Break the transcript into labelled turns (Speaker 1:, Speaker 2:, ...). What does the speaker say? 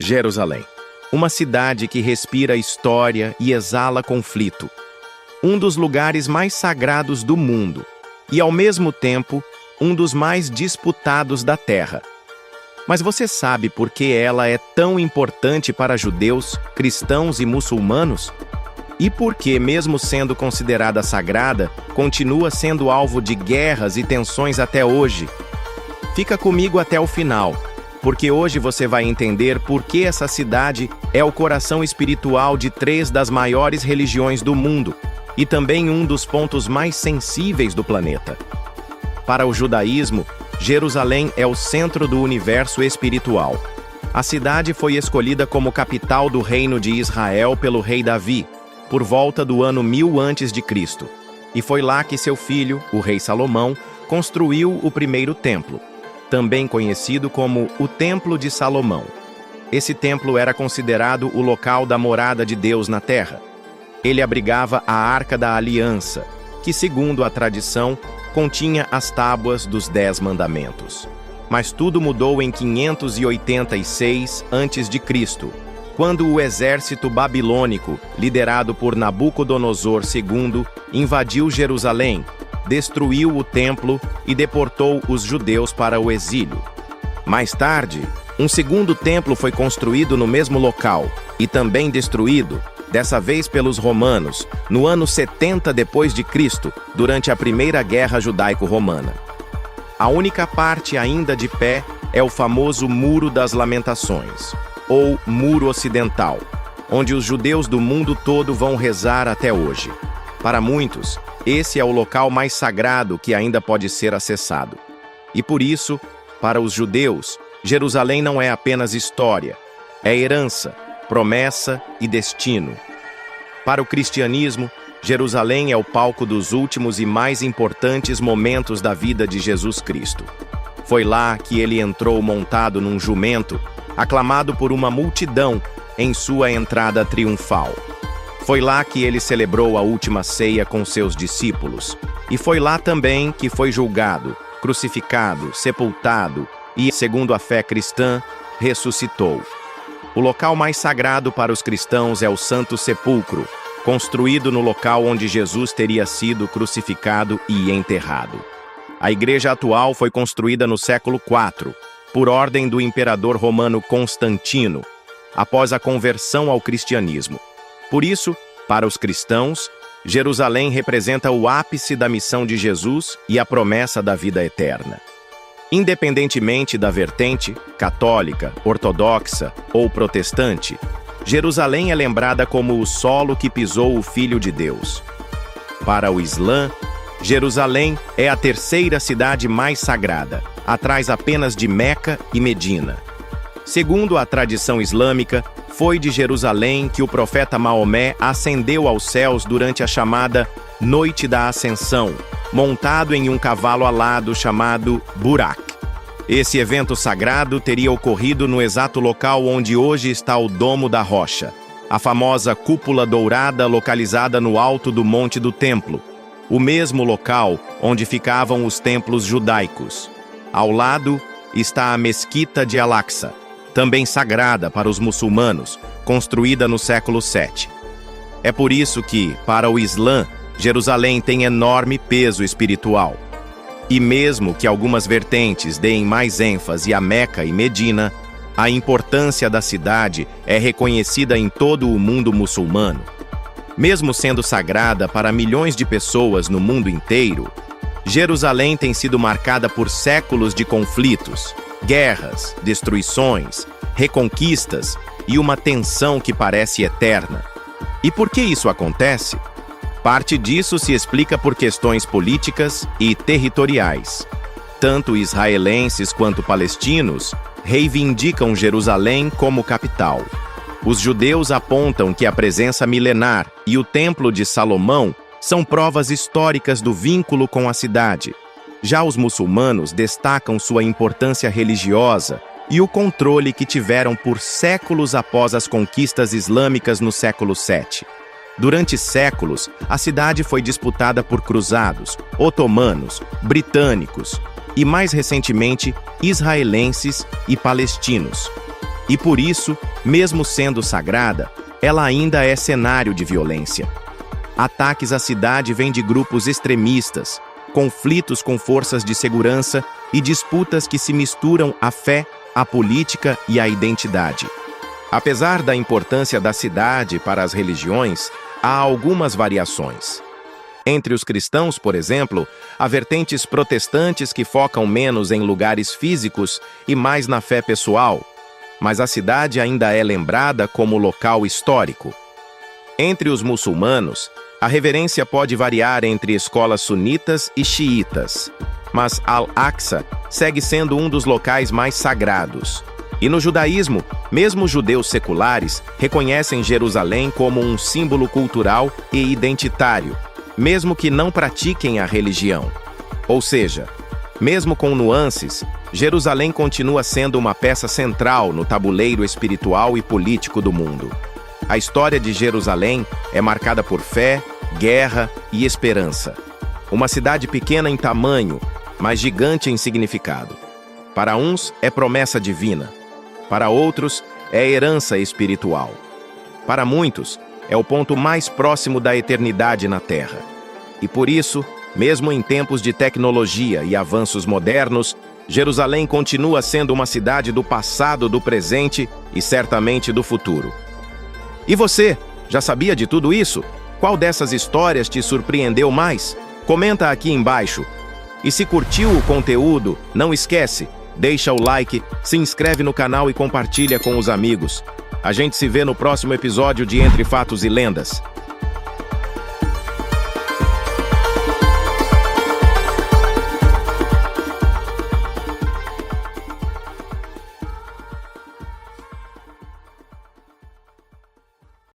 Speaker 1: Jerusalém. Uma cidade que respira história e exala conflito. Um dos lugares mais sagrados do mundo e, ao mesmo tempo, um dos mais disputados da terra. Mas você sabe por que ela é tão importante para judeus, cristãos e muçulmanos? E por que, mesmo sendo considerada sagrada, continua sendo alvo de guerras e tensões até hoje? Fica comigo até o final, porque hoje você vai entender por que essa cidade é o coração espiritual de 3 das maiores religiões do mundo e também um dos pontos mais sensíveis do planeta. Para o judaísmo, Jerusalém é o centro do universo espiritual. A cidade foi escolhida como capital do reino de Israel pelo rei Davi, por volta do ano 1000 a.C., e foi lá que seu filho, o rei Salomão, construiu o primeiro templo, também conhecido como o Templo de Salomão. Esse templo era considerado o local da morada de Deus na terra. Ele abrigava a Arca da Aliança, que, segundo a tradição, continha as tábuas dos 10 mandamentos. Mas tudo mudou em 586 a.C., quando o exército babilônico, liderado por Nabucodonosor II, invadiu Jerusalém, destruiu o templo e deportou os judeus para o exílio. Mais tarde, um segundo templo foi construído no mesmo local e também destruído, dessa vez pelos romanos, no ano 70 d.C., durante a Primeira Guerra Judaico-Romana. A única parte ainda de pé é o famoso Muro das Lamentações, ou Muro Ocidental, onde os judeus do mundo todo vão rezar até hoje. Para muitos, esse é o local mais sagrado que ainda pode ser acessado. E por isso, para os judeus, Jerusalém não é apenas história, é herança, promessa e destino. Para o cristianismo, Jerusalém é o palco dos últimos e mais importantes momentos da vida de Jesus Cristo. Foi lá que ele entrou montado num jumento, aclamado por uma multidão em sua entrada triunfal. Foi lá que ele celebrou a última ceia com seus discípulos. E foi lá também que foi julgado, crucificado, sepultado e, segundo a fé cristã, ressuscitou. O local mais sagrado para os cristãos é o Santo Sepulcro, construído no local onde Jesus teria sido crucificado e enterrado. A igreja atual foi construída no século IV, por ordem do imperador romano Constantino, após a conversão ao cristianismo. Por isso, para os cristãos, Jerusalém representa o ápice da missão de Jesus e a promessa da vida eterna. Independentemente da vertente, católica, ortodoxa ou protestante, Jerusalém é lembrada como o solo que pisou o Filho de Deus. Para o Islã, Jerusalém é a 3ª cidade mais sagrada, atrás apenas de Meca e Medina. Segundo a tradição islâmica, foi de Jerusalém que o profeta Maomé ascendeu aos céus durante a chamada Noite da Ascensão, montado em um cavalo alado chamado Burak. Esse evento sagrado teria ocorrido no exato local onde hoje está o Domo da Rocha, a famosa cúpula dourada localizada no alto do Monte do Templo, o mesmo local onde ficavam os templos judaicos. Ao lado está a Mesquita de Al-Aqsa, também sagrada para os muçulmanos, construída no século VII. É por isso que, para o Islã, Jerusalém tem enorme peso espiritual. E mesmo que algumas vertentes deem mais ênfase a Meca e Medina, a importância da cidade é reconhecida em todo o mundo muçulmano. Mesmo sendo sagrada para milhões de pessoas no mundo inteiro, Jerusalém tem sido marcada por séculos de conflitos, guerras, destruições, reconquistas e uma tensão que parece eterna. E por que isso acontece? Parte disso se explica por questões políticas e territoriais. Tanto israelenses quanto palestinos reivindicam Jerusalém como capital. Os judeus apontam que a presença milenar e o Templo de Salomão são provas históricas do vínculo com a cidade. Já os muçulmanos destacam sua importância religiosa e o controle que tiveram por séculos após as conquistas islâmicas no século VII. Durante séculos, a cidade foi disputada por cruzados, otomanos, britânicos e, mais recentemente, israelenses e palestinos. E por isso, mesmo sendo sagrada, ela ainda é cenário de violência. Ataques à cidade vêm de grupos extremistas, conflitos com forças de segurança e disputas que se misturam à fé, à política e à identidade. Apesar da importância da cidade para as religiões, há algumas variações. Entre os cristãos, por exemplo, há vertentes protestantes que focam menos em lugares físicos e mais na fé pessoal, mas a cidade ainda é lembrada como local histórico. Entre os muçulmanos, a reverência pode variar entre escolas sunitas e xiitas, mas Al-Aqsa segue sendo um dos locais mais sagrados. E no judaísmo, mesmo judeus seculares reconhecem Jerusalém como um símbolo cultural e identitário, mesmo que não pratiquem a religião. Ou seja, mesmo com nuances, Jerusalém continua sendo uma peça central no tabuleiro espiritual e político do mundo. A história de Jerusalém é marcada por fé, guerra e esperança. Uma cidade pequena em tamanho, mas gigante em significado. Para uns, é promessa divina. Para outros, é herança espiritual. Para muitos, é o ponto mais próximo da eternidade na Terra. E por isso, mesmo em tempos de tecnologia e avanços modernos, Jerusalém continua sendo uma cidade do passado, do presente e certamente do futuro. E você, já sabia de tudo isso? Qual dessas histórias te surpreendeu mais? Comenta aqui embaixo. E se curtiu o conteúdo, não esquece, deixa o like, se inscreve no canal e compartilha com os amigos. A gente se vê no próximo episódio de Entre Fatos e Lendas.